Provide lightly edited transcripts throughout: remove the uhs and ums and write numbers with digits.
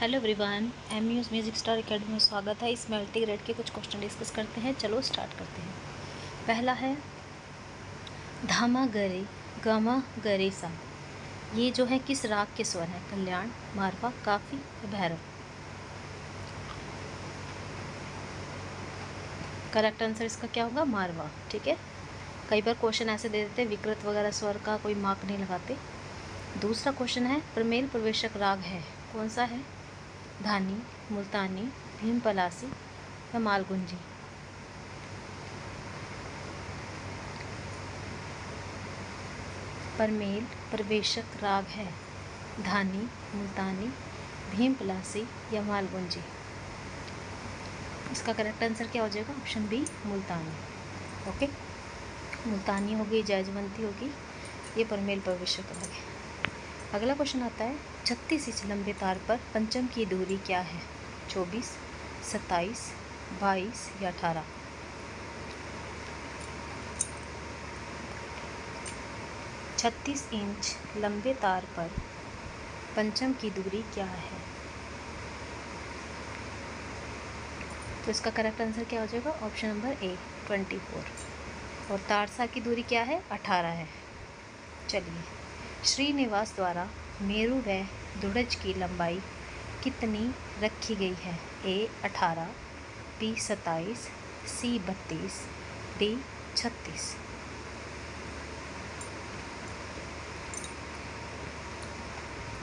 Hello everyone, news music star academy में स्वागत है। इस मल्टी ग्रेड के कुछ क्वेश्चन डिस्कस करते हैं। चलो स्टार्ट करते हैं। पहला है धामा गरे गमा गरे सा। ये जो है किस राग के स्वर है? कल्याण, मारवा, काफी, भैरव। करेक्ट आंसर इसका क्या होगा? मारवा। ठीक है, कई बार क्वेश्चन ऐसे दे देते विकृत वगैरह स्वर का कोई मार्क नहीं लगाते। दूसरा क्वेश्चन है प्रमेल प्रवेशक राग है, कौन सा है? धानी, मुल्तानी, भीम पलासी या मालगुंजी। प्रमेल प्रवेशक राग है धानी, मुल्तानी, भीम पलासी या मालगुंजी। इसका करेक्ट आंसर क्या हो जाएगा? ऑप्शन बी, मुल्तानी। ओके, मुल्तानी होगी, जयजवंती होगी, ये प्रमेल प्रवेशक राग है। अगला क्वेश्चन आता है 36 इंच लंबे तार पर पंचम की दूरी क्या है? 24, 27, 22 या 18। 36 इंच लंबे तार पर पंचम की दूरी क्या है? तो इसका करेक्ट आंसर क्या हो जाएगा? Option number A, 24। और तारसा की दूरी क्या है? 18 है। चलिए, श्रीनिवास द्वारा मेरु व दुड़ज की लंबाई कितनी रखी गई है? ए 18, बी 27, सी 32, डी 36।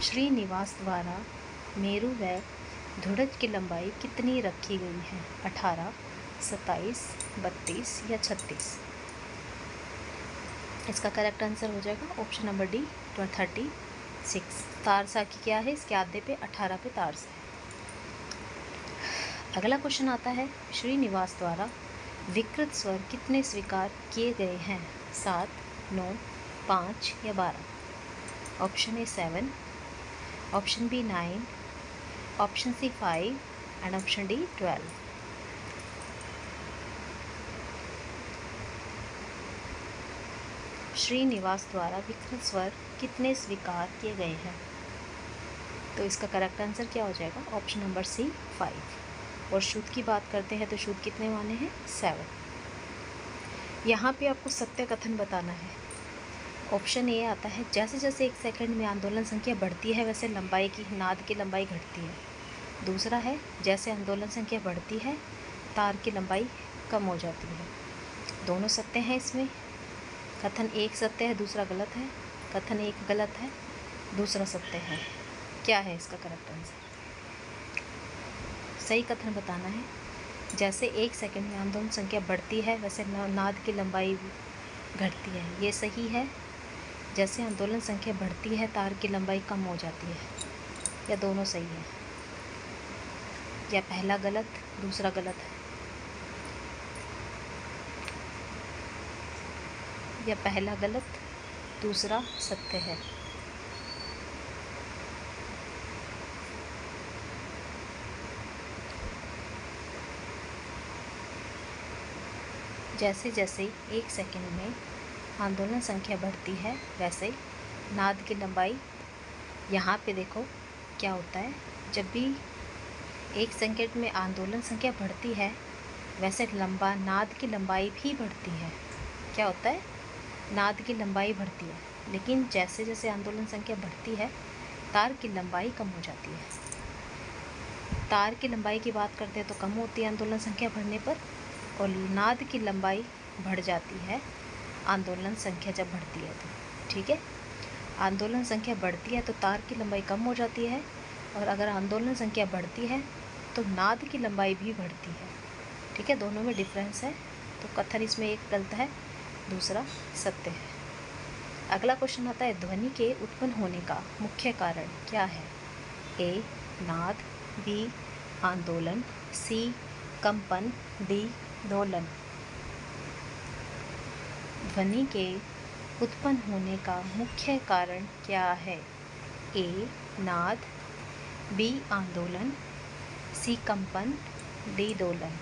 श्रीनिवास द्वारा मेरु व धुड़ज की लंबाई कितनी रखी गई है? 18, 27, 32 या 36। इसका करेक्ट आंसर हो जाएगा ऑप्शन नंबर डी, 36। तारसा की क्या है? इसके आधे पे 18 पे तारसा है। अगला क्वेश्चन आता है श्रीनिवास द्वारा विकृत स्वर कितने स्वीकार किए गए हैं? 7, 9, 5 या 12। Option A 7, option B 9, option C 5 and option D 12। Srinivas द्वारा विकृत स्वर कितने स्वीकार किए गए हैं? तो इसका करेक्ट आंसर क्या हो जाएगा? Option number C 5। और शुद्ध की बात करते हैं तो शुद्ध कितने माने हैं? 7। यहाँ पे आपको सत्य कथन बताना है। ऑप्शन ए आता है जैसे जैसे 1 सेकंड में आंदोलन संख्या बढ़ती है वैसे लंबाई की नाद की लंबाई घटती है। दूसरा है जैसे आंदोलन संख्या बढ़ती है तार की लंबाई कम हो जाती है। दोनों सत्य हैं इसमें। कथन एक सत्य है, दूसरा गलत है। कथन एक गलत है, दूसरा सत्य है। क्या है इसका करेक्ट आंसर? सही कथन बताना है। जैसे 1 सेकंड में आंदोलन संख्या बढ़ती है वैसे नाद की लंबाई घटती है, ये सही है। जैसे आंदोलन संख्या बढ़ती है तार की लंबाई कम हो जाती है, या दोनों सही है? या पहला गलत, दूसरा गलत है? या पहला गलत, दूसरा सत्य है? जैसे जैसे 1 सेकंड में आंदोलन संख्या बढ़ती है वैसे नाद की लंबाई, यहाँ पे देखो क्या होता है, जब भी 1 सेकंड में आंदोलन संख्या बढ़ती है वैसे नाद की लंबाई भी बढ़ती है। क्या होता है? नाद की लंबाई बढ़ती है, लेकिन जैसे जैसे आंदोलन संख्या बढ़ती है तार की लंबाई कम हो जाती है। तार की लंबाई की बात करते हैं तो कम होती है आंदोलन संख्या बढ़ने पर, और नाद की लंबाई बढ़ जाती है आंदोलन संख्या जब बढ़ती है तो। ठीक है, आंदोलन संख्या बढ़ती है तो तार की लंबाई कम हो जाती है, और अगर आंदोलन संख्या बढ़ती है तो नाद की लंबाई भी बढ़ती है। ठीक है, दोनों में डिफरेंस है। तो कथन इसमें एक गलत है, दूसरा सत्य है। अगला क्वेश्चन आता है ध्वनि के उत्पन्न होने का मुख्य कारण क्या है? ए नाद, बी आंदोलन, सी कंपन, डी दोलन। ध्वनि के उत्पन्न होने का मुख्य कारण क्या है? ए नाद, बी आंदोलन, सी कंपन, डी दोलन।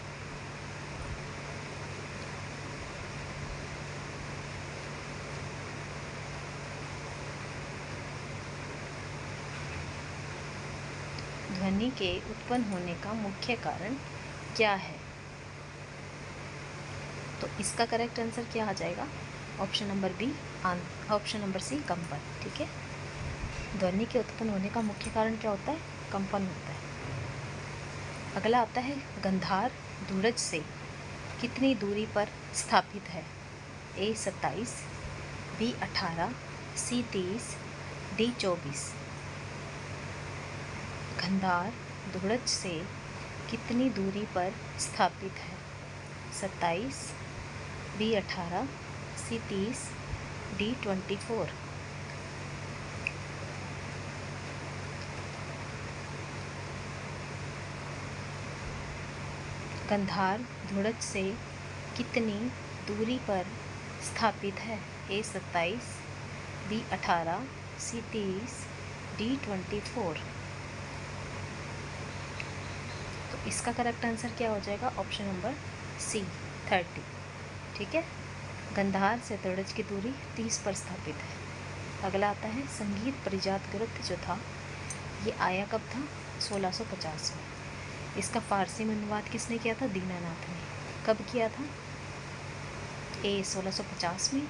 ध्वनि के उत्पन्न होने का मुख्य कारण क्या है? तो इसका करेक्ट आंसर क्या आ जाएगा? Option number B, option number C, कंपन। ठीक है, ध्वनि के उत्पन्न होने का मुख्य कारण क्या होता है? कंपन होता है। अगला आता है, गंधार धूरज से कितनी दूरी पर स्थित है? A 27, B 18, C 30, D 24। गंधार धूरज से कितनी दूरी पर स्थापित है? 27, बी 18, सी 30, डी 24। गंधार धूरज से कितनी दूरी पर स्थापित है? A 27, B 18, C 30, D 24। तो इसका करेक्ट आंसर क्या हो जाएगा? Option number C, 30। ठीक है, गंधार से धूरज की दूरी 30 पर स्थापित है। अगला आता है, संगीत परिजात ग्रंथ जो था ये आया कब था? 1650 में। इसका फारसी में अनुवाद किसने किया था? दीनानाथ ने। कब किया था? ए 1650 में,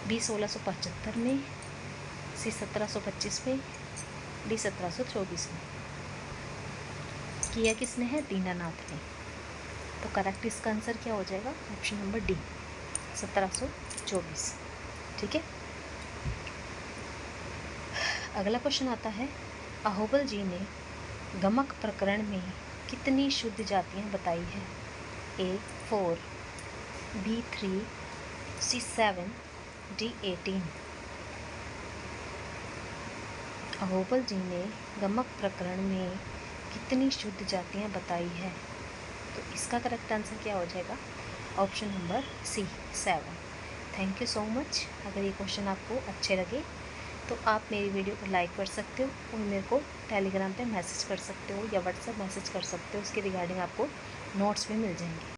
बी 1675 में, सी 1725 में, डी 1724 में। किया किसने है? दीनानाथ ने। तो करेक्ट इसका आंसर क्या हो जाएगा? Option number D, 1724। ठीक है, अगला क्वेश्चन आता है, अहोबल जी ने गमक प्रकरण में कितनी शुद्ध जातियाँ बताई हैं? ए 4, बी 3, सी 7, डी 18। अहोबल जी ने गमक प्रकरण में कितनी शुद्ध जातियाँ बताई है? तो इसका करेक्ट आंसर क्या हो जाएगा? Option number C, 7। Thank you so much. अगर ये क्वेश्चन आपको अच्छे लगे तो आप मेरी वीडियो को लाइक कर सकते हो और मेरे को टेलीग्राम पे मैसेज कर सकते हो या व्हाट्सएप मैसेज कर सकते हो। उसके रिगार्डिंग आपको नोट्स भी मिल जाएंगे।